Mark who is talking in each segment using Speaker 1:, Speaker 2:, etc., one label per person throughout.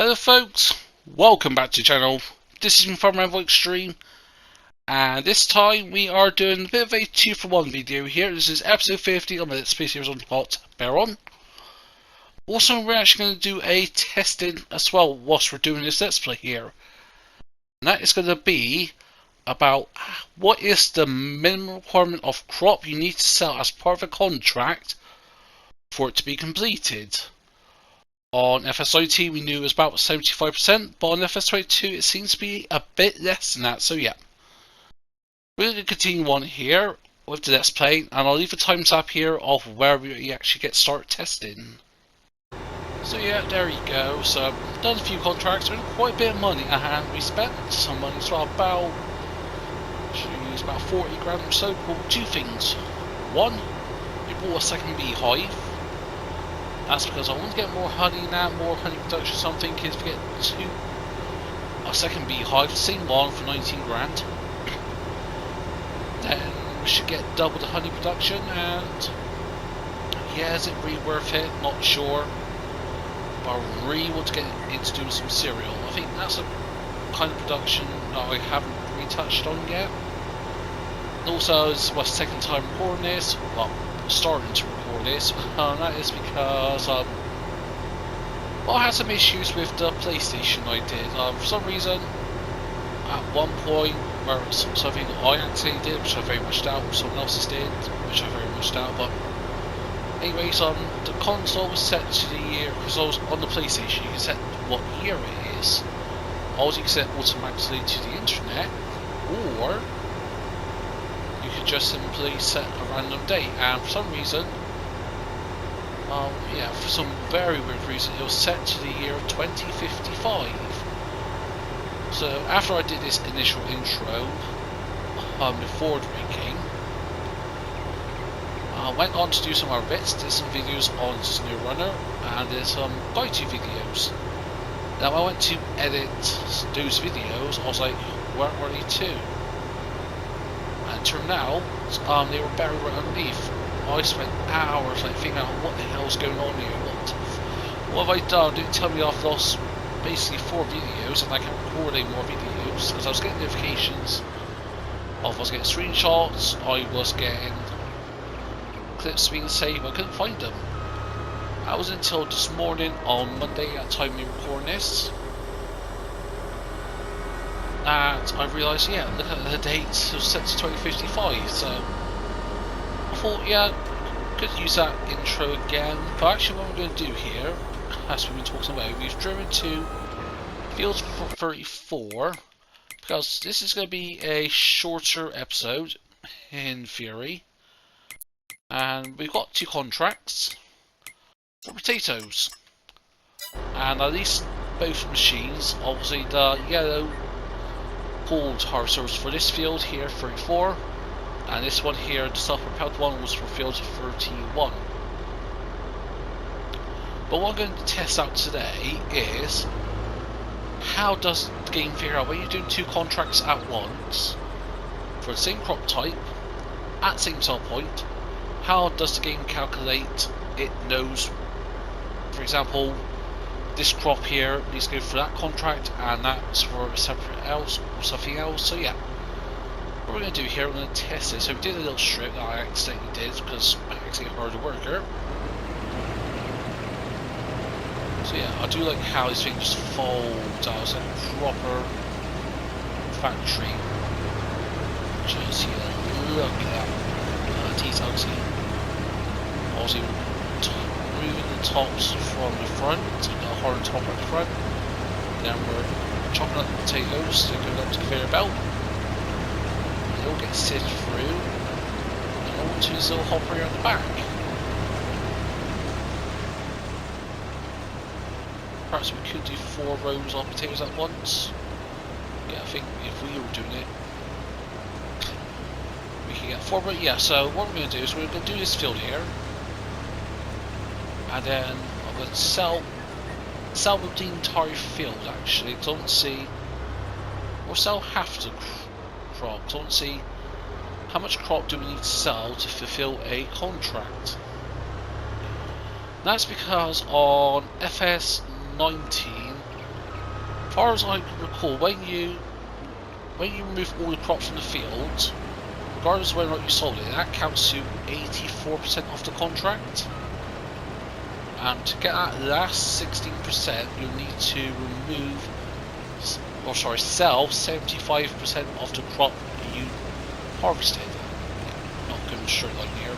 Speaker 1: Hello folks, welcome back to the channel. This is from EnvoyXtreme, and this time we are doing a bit of a 2-for-1 video here. This is episode 50 on the Let's Play series on Haut-Beyleron. Also, we're actually going to do a testing as well whilst we're doing this Let's Play here. And that is going to be about what is the minimum requirement of crop you need to sell as part of a contract for it to be completed. On FS19 we knew it was about 75%, but on FS22 it seems to be a bit less than that, so yeah. We're going to continue on here with the Let's Play, and I'll leave a time tab here of where we actually get started testing. So yeah, there you go. So I've done a few contracts, and quite a bit of money at hand. We spent some money as well, about 40 grand or so. Well, two things. One, we bought a second beehive. That's because I want to get more honey now, more honey production. So I'm thinking if we get a second beehive, same one for 19 grand, then we should get double the honey production. And yeah, is it really worth it? Not sure. But I really want to get into doing some cereal. I think that's a kind of production that I haven't really touched on yet. And also, it's my second time recording this. Well, starting to record this, and that is because well, I had some issues with the PlayStation I did. For some reason, at one point, where it's something I actually did, which I very much doubt, someone else's did, which I very much doubt, but anyways, the console was set to the year, because I was on the PlayStation, you can set what year it is. Also, you can set automatically to the internet, or you could just simply set a random date, and for some reason, yeah, for some very weird reason, it was set to the year 2055. So after I did this initial intro, before drinking, I went on to do some other bits, did some videos on SnowRunner, and did some go-to videos. Now I went to edit those videos, I was like, where are they to? And it turned out, they were buried right underneath. I spent hours like figuring out what the hell's going on here, what have I done? Didn't tell me I've lost basically 4 videos and I can't record any more videos, because I was getting notifications of, I was getting screenshots, I was getting clips being saved, I couldn't find them. That was until this morning on Monday at the time we were recording this, and I realised, yeah, look at the date, it was set to 2055, so I thought, yeah, could use that intro again. But actually what we're going to do here, as we've been talking about, we've driven to Fields 34, because this is going to be a shorter episode, in theory, and we've got 2 contracts for potatoes, and at least both machines, obviously the yellow pulled harvesters for this field here, 34, and this one here, the self-propelled one, was for field 31. But what I'm going to test out today is, how does the game figure out when you're doing 2 contracts at once for the same crop type at the same sell point? How does the game calculate? It knows, for example, this crop here needs to go for that contract, and that's for a separate else or something else. So yeah, what we're going to do here, we're going to test it. So we did a little strip that I accidentally did because I accidentally heard a worker. So yeah, I do like how this thing just folds out. It's like a proper factory. Just here, look at that detail team. Also removing the tops from the front, so you've got a hard top at the front. Then we're chopping up the potatoes, so going up to the conveyor belt. They all get sifted through, and onto this little hopper here at the back. Perhaps we could do 4 rows of potatoes at once. Yeah, I think if we were doing it, we can get 4, but yeah, so what we're going to do is we're going to do this field here, and then I'm going to sell the entire field actually, because I want to see, or sell half the crop, because I want to see how much crop do we need to sell to fulfill a contract. That's because on FS19 As far as I recall, when you remove all the crop from the field, regardless of whether or not you sold it, that counts to 84% of the contract. And to get that last 16%, you'll need to sell 75% of the crop you harvested. Not going straight line here.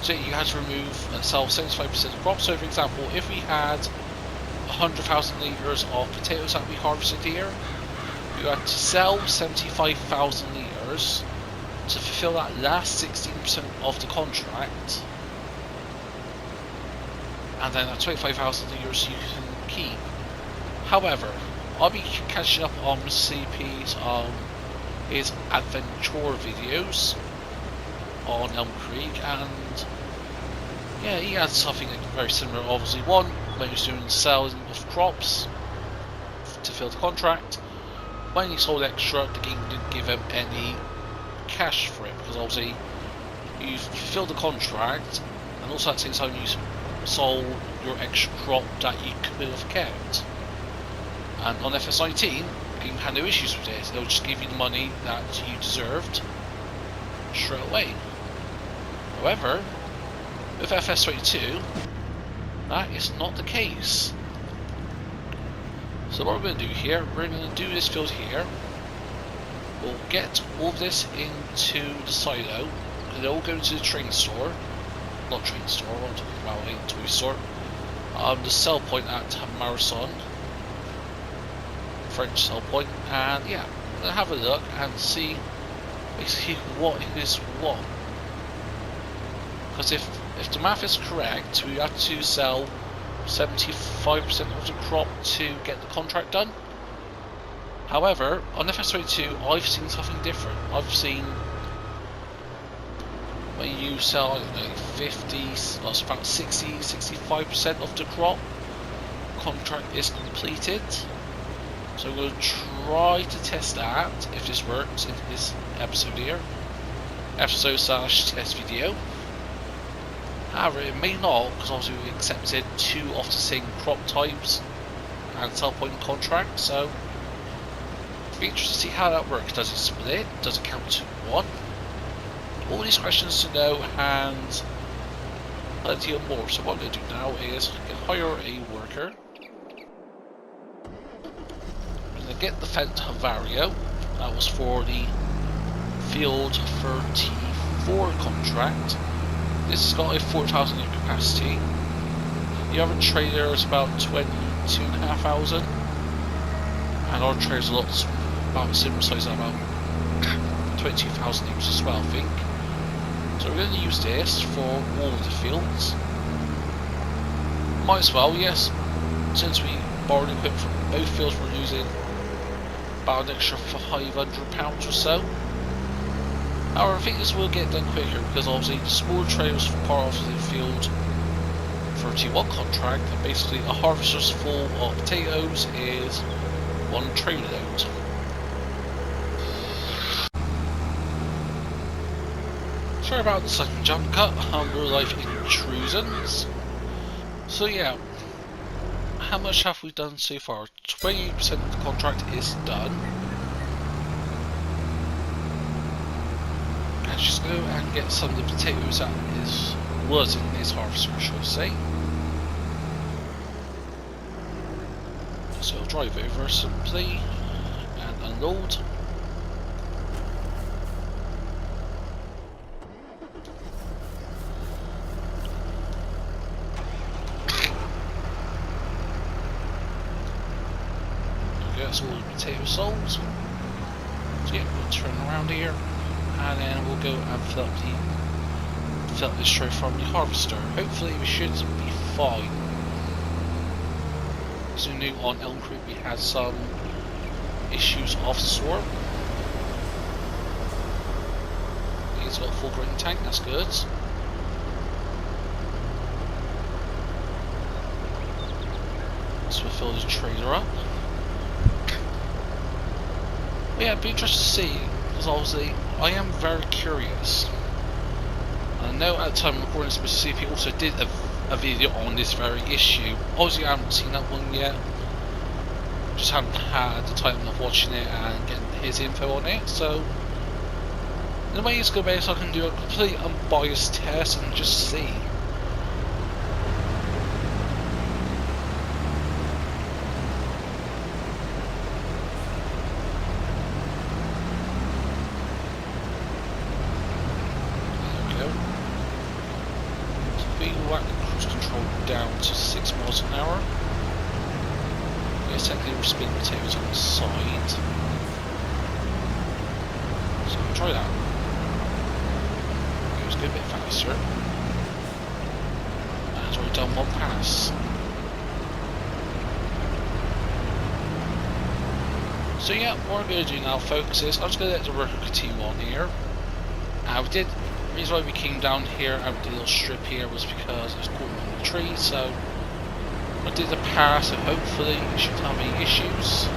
Speaker 1: So you had to remove and sell 75% of the crop. So for example, if we had 100,000 litres of potatoes that we harvested here, you had to sell 75,000 litres to fulfill that last 16% of the contract, and then that 25,000 litres you can keep. However, I'll be catching up on CP's his adventure videos on Elm Creek, and yeah, he had something very similar. Obviously, one when he was doing selling of crops to fill the contract. When he sold extra, the game didn't give him any cash for it, because obviously you fulfilled the contract, and also at the same time you sold your extra crop that you could have kept. And on FS19, the game had no issues with this. They'll just give you the money that you deserved straight away. However, with FS22, that is not the case. So what we're going to do here, we're going to do this field here. We'll get all of this into the silo, and they'll all go into the train store. Not train store, what I'm talking about, a toy store. The sell point at Marathon, French sell point, and yeah, we'll have a look and see basically what is what. Because if the math is correct, we have to sell 75% of the crop to get the contract done. However, on FS22, I've seen something different. I've seen when you sell, I don't know, 50, that's about 60, 65% of the crop, contract is completed. So we'll try to test that, if this works, in this episode here. Episode/test video. However, it may not, because obviously we accepted 2 of the same crop types and sell point contract, so it'll be interesting to see how that works. Does it split? Does it count to 1? All these questions to know, and plenty of more. So what I'm going to do now is hire a worker. I'm going to get the Fent Vario. That was for the Field 34 contract. This has got a 4,000 unit capacity. The other trailer is about 22,500, and our trailer's a lot about similar size, about 22,000 units as well, I think. So we're going to use this for all of the fields. Might as well, yes. Since we borrowed equipment from both fields, we're using about an extra £500 or so. However, I think this will get done quicker, because obviously the smaller trailers for part of the field 31 contract, and basically a harvester's full of potatoes is 1 trailer load. Sorry about the second jump cut, real life intrusions. So yeah, how much have we done so far? 28% of the contract is done. Let's just go and get some of the potatoes that was in this harvester, shall I say. So I'll drive over simply and unload. That's all the potatoes sold. So yeah, we'll turn around here, and then we'll go and fill up this tray from the harvester. Hopefully we should be fine. So new on Elm Creek we had some issues of sort. He's got a full grain tank, that's good. So we'll fill the trailer up. But yeah, it'd be interesting to see, because obviously I am very curious. I know at the time of recording this, Mr. CP also did a video on this very issue. Obviously I haven't seen that one yet, just haven't had the time of watching it and getting his info on it. So in a way it's good way so I can do a complete unbiased test and just see. Whack the cruise control down to 6 miles an hour. Yes, technically we're spinning potatoes on the side. So I'll try that. Let's go a bit faster. And it's already done one pass. So yeah, what we're going to do now, folks, is I'm just going to let the worker continue on here. We did. The reason why we came down here and did a little strip here was because it was caught on the tree, so I did the pass, so hopefully it shouldn't have any issues.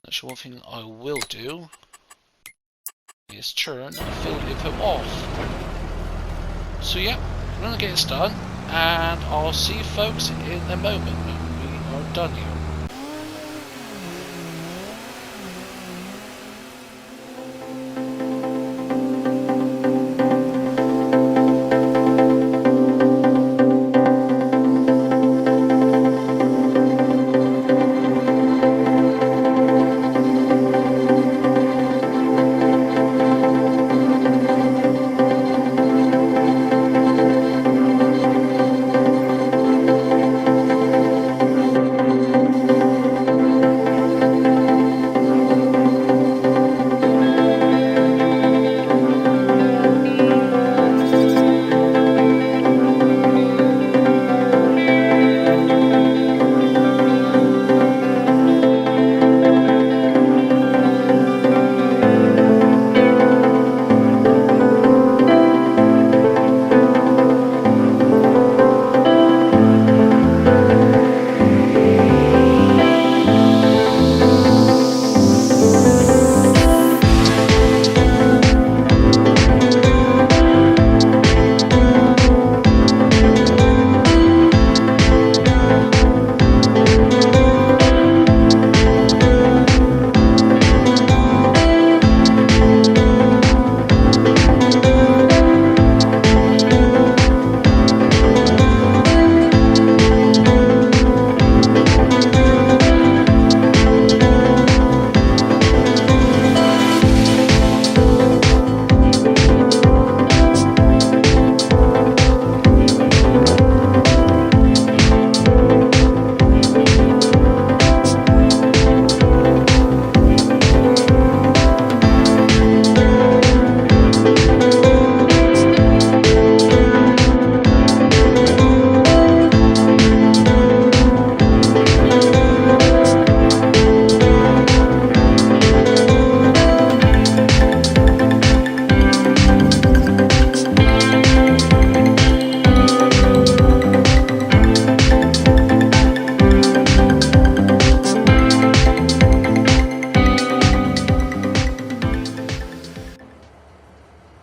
Speaker 1: That's one thing I will do is turn field info off. So yeah, we're going to get this done, and I'll see you folks in a moment when we are done here.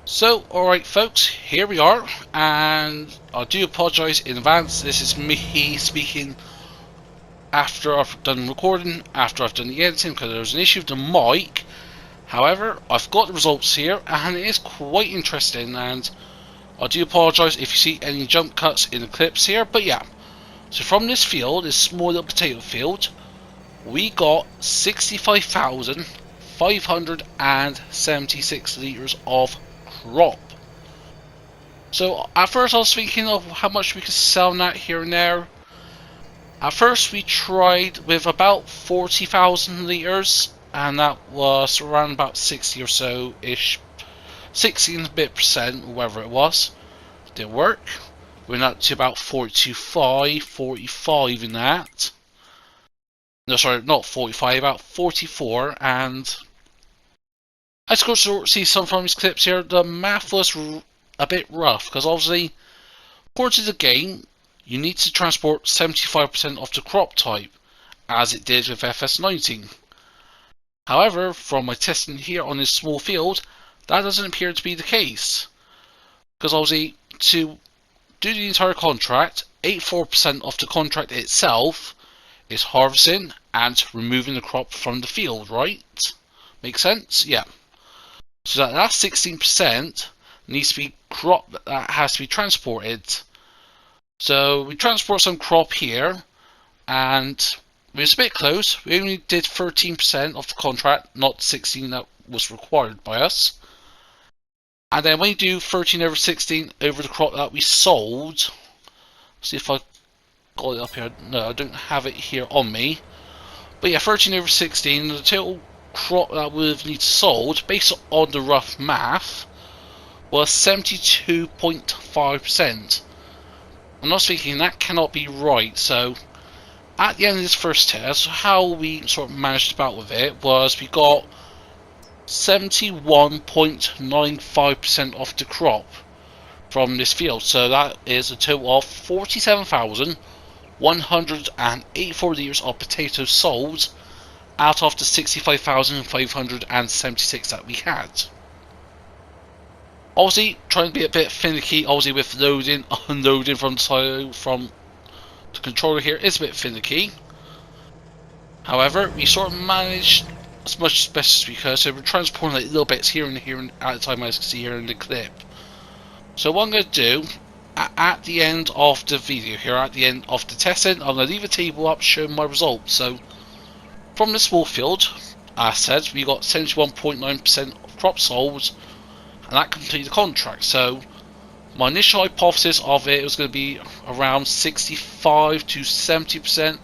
Speaker 1: So, alright folks, here we are, and I do apologise in advance. This is me speaking after I've done recording, after I've done the editing, because there was an issue with the mic. However, I've got the results here, and it is quite interesting, and I do apologise if you see any jump cuts in the clips here, but yeah. So from this field, this small little potato field, we got 65,576 litres of crop. So at first I was thinking of how much we could sell that here and there. At first we tried with about 40,000 litres, and that was around about 60 or so ish, 60 and a bit percent, whatever it was. Didn't work. We went up to about 42.5, 45 in that. No, sorry, not 45, about 44, and I could see some from these clips here. The math was a bit rough, because obviously, according to the game, you need to transport 75% of the crop type, as it did with FS19. However, from my testing here on this small field, that doesn't appear to be the case. Because obviously, to do the entire contract, 84% of the contract itself is harvesting, and removing the crop from the field, right? Make sense? Yeah. So that last 16% needs to be crop that has to be transported. So we transport some crop here, and we was a bit close. We only did 13% of the contract, not 16 that was required by us. And then when you do 13 over 16 over the crop that we sold, see if I got it up here. No, I don't have it here on me. But yeah, 13 over 16, the total crop that we've need sold, based on the rough math, was 72.5%. I'm not thinking that cannot be right, so at the end of this first test, how we sort of managed about with it was we got 71.95% off the crop from this field, so that is a total of 47,184 litres of potatoes sold out of the 65,576 that we had. Obviously, trying to be a bit finicky, obviously with loading, unloading from the controller here is a bit finicky. However, we sort of managed as much as best as we could, so we're transporting like little bits here and at the time, as you can see here in the clip. So what I'm going to do, at the end of the video here, at the end of the testing, I'm going to leave a table up showing my results. So, from the small field, as I said, we got 71.9% of crop sold, and that completed the contract. So, my initial hypothesis of it was going to be around 65 to 70%.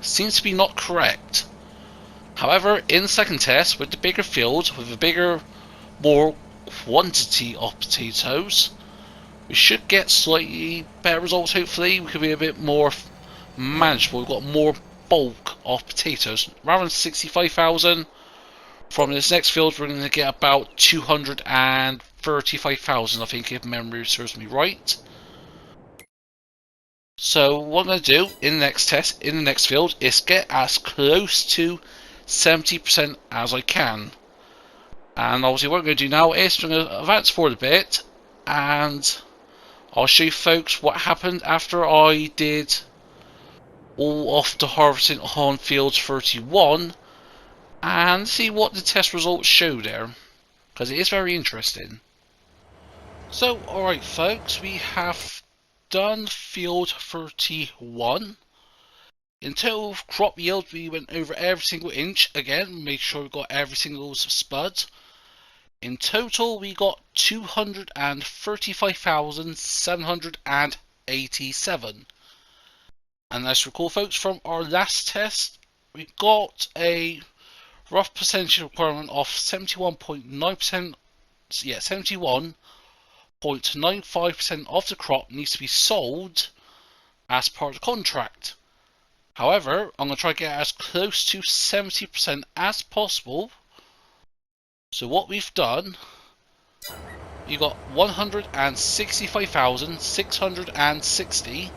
Speaker 1: Seems to be not correct. However, in the second test, with the bigger field, with a bigger, more quantity of potatoes, we should get slightly better results. Hopefully, we could be a bit more manageable. We've got more bulk of potatoes. Rather than 65,000, from this next field, we're going to get about 235,000, I think, if memory serves me right. So what I'm going to do in the next test, in the next field, is get as close to 70% as I can. And obviously what I'm going to do now is I'm going to advance forward a bit, and I'll show you folks what happened after I did all of the harvesting on field 31, and see what the test results show there, because it is very interesting. So alright folks, we have done field 31. In total crop yield, we went over every single inch again, make sure we got every single spud. In total we got 235,787. And let's recall folks, from our last test we got a rough percentage requirement of 71.9%, yeah, 71.95% of the crop needs to be sold as part of the contract. However, I'm going to try to get as close to 70% as possible. So what we've done, you got 165,660,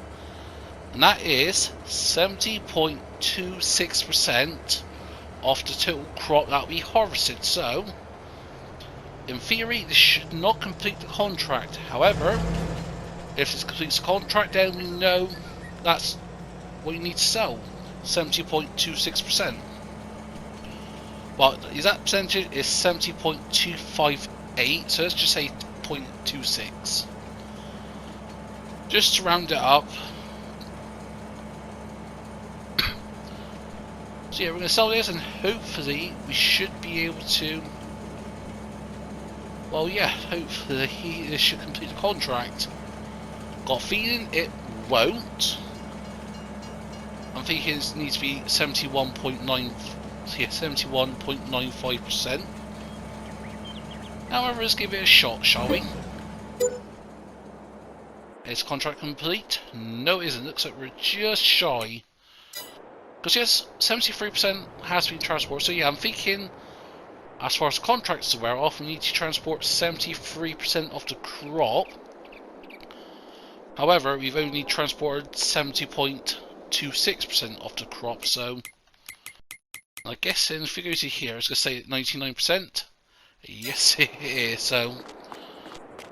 Speaker 1: and that is 70.26% of the total crop that we harvested. So, in theory, this should not complete the contract. However, if this completes the contract, then we know that's what you need to sell, 70.26%. Well, the exact percentage is 70.258, so let's just say 0.26. Just to round it up. So yeah, we're going to sell this, and hopefully we should be able to, well yeah, hopefully this should complete the contract. Got a feeling it won't. I'm thinking it needs to be 71.95%. However, let's give it a shot, shall we? Is contract complete? No, it isn't. Looks like we're just shy. Because yes, 73% has been transported. So yeah, I'm thinking, as far as contracts are aware of, we need to transport 73% of the crop. However, we've only transported 70.26% of the crop, so I guess in the figures here, it's going to say 99%. Yes, it is. So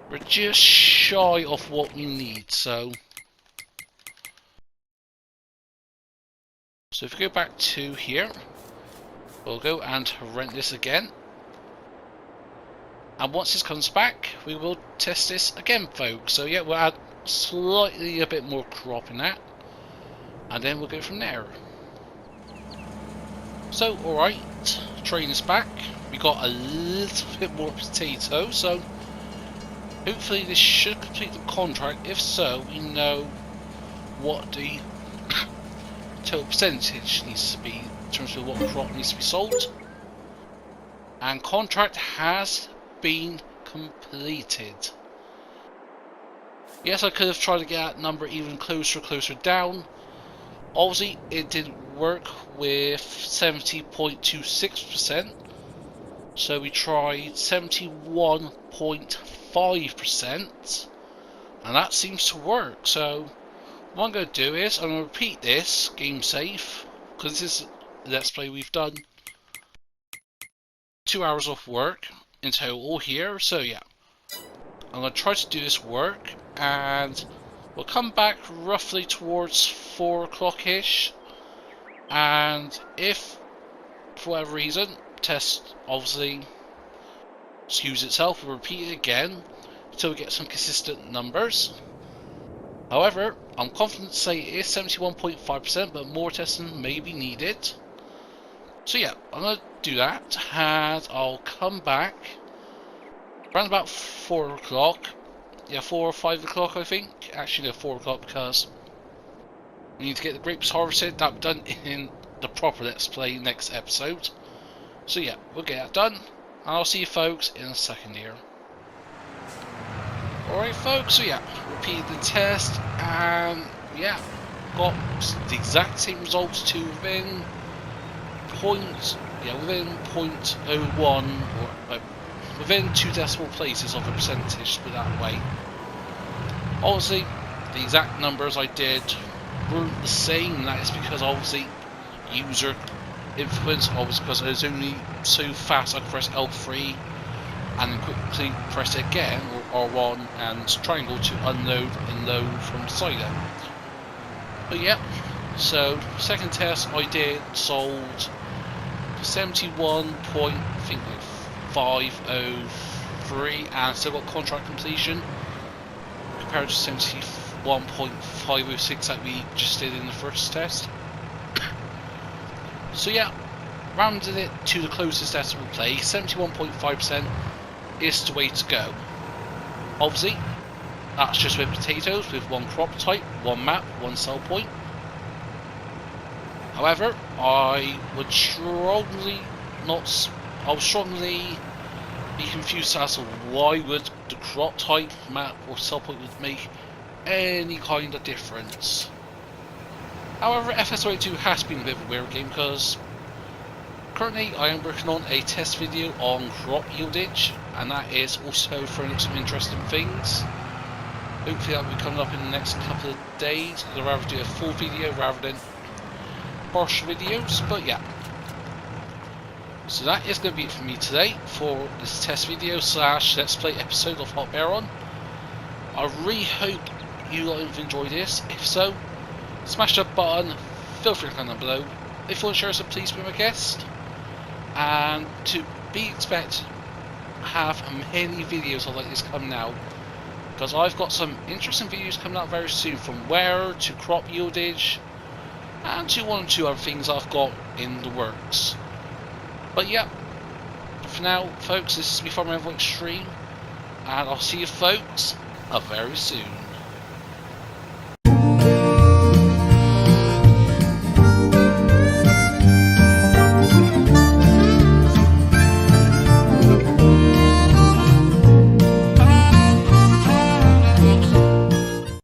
Speaker 1: we're just shy of what we need. So So if we go back to here, we'll go and rent this again. And once this comes back, we will test this again, folks. So yeah, we'll add slightly a bit more crop in that, and then we'll go from there. So alright, train is back. We got a little bit more potato, so hopefully this should complete the contract. If so, we know what the total percentage needs to be in terms of what crop needs to be sold. And contract has been completed. Yes, I could have tried to get that number even closer down. Obviously, it didn't work with 70.26%. So we tried 71.5%, and that seems to work. So what I'm going to do is I'm going to repeat this game safe, because this is the let's play we've done 2 hours of work in total here. So yeah, I'm going to try to do this work, and we'll come back roughly towards 4 o'clock ish, and if for whatever reason test obviously skews itself, we'll repeat it again until we get some consistent numbers. However, I'm confident to say it is 71.5%, but more testing may be needed. So yeah, I'm going to do that, and I'll come back around about 4 o'clock. Yeah, 4 or 5 o'clock I think. Actually no, 4 o'clock, because we need to get the grapes harvested. That'll be done in the proper Let's Play next episode. So yeah, we'll get that done, and I'll see you folks in a second here. Alright folks, so yeah, repeated the test, and yeah, got the exact same results to within within 0.01, or within 2 decimal places of a percentage, put that way. Obviously, the exact numbers I did weren't the same, and that is because obviously user influence, obviously because it was only so fast I could press L3 and then quickly press it again, or R1 and triangle to unload and load from the silo. But yeah, so second test I did sold 71.503 and still got contract completion compared to 71.506 that we just did in the first test. So yeah, rounded it to the closest decimal place. 71.5% is the way to go. Obviously, that's just with potatoes, with one crop type, one map, one sell point. However, I would strongly be confused as to why would the crop type, map, or sell point would make any kind of difference. However, FS82 has been a bit of a weird game, because currently I am working on a test video on crop yieldage, and that is also throwing up some interesting things. Hopefully that will be coming up in the next couple of days. I'd rather do a full video rather than partial videos, but yeah. So that is going to be it for me today for this test video / let's play episode of Haut-Beyleron. I really hope you guys have enjoyed this. If so, smash that button, feel free to comment down below. If you want to share some, please be my guest. And to be expected, have many videos like this coming out, because I've got some interesting videos coming out very soon, from wear to crop yieldage and to 1 or 2 other things I've got in the works. But yeah, for now folks, this is me from EnvoyXtreme, and I'll see you folks very soon.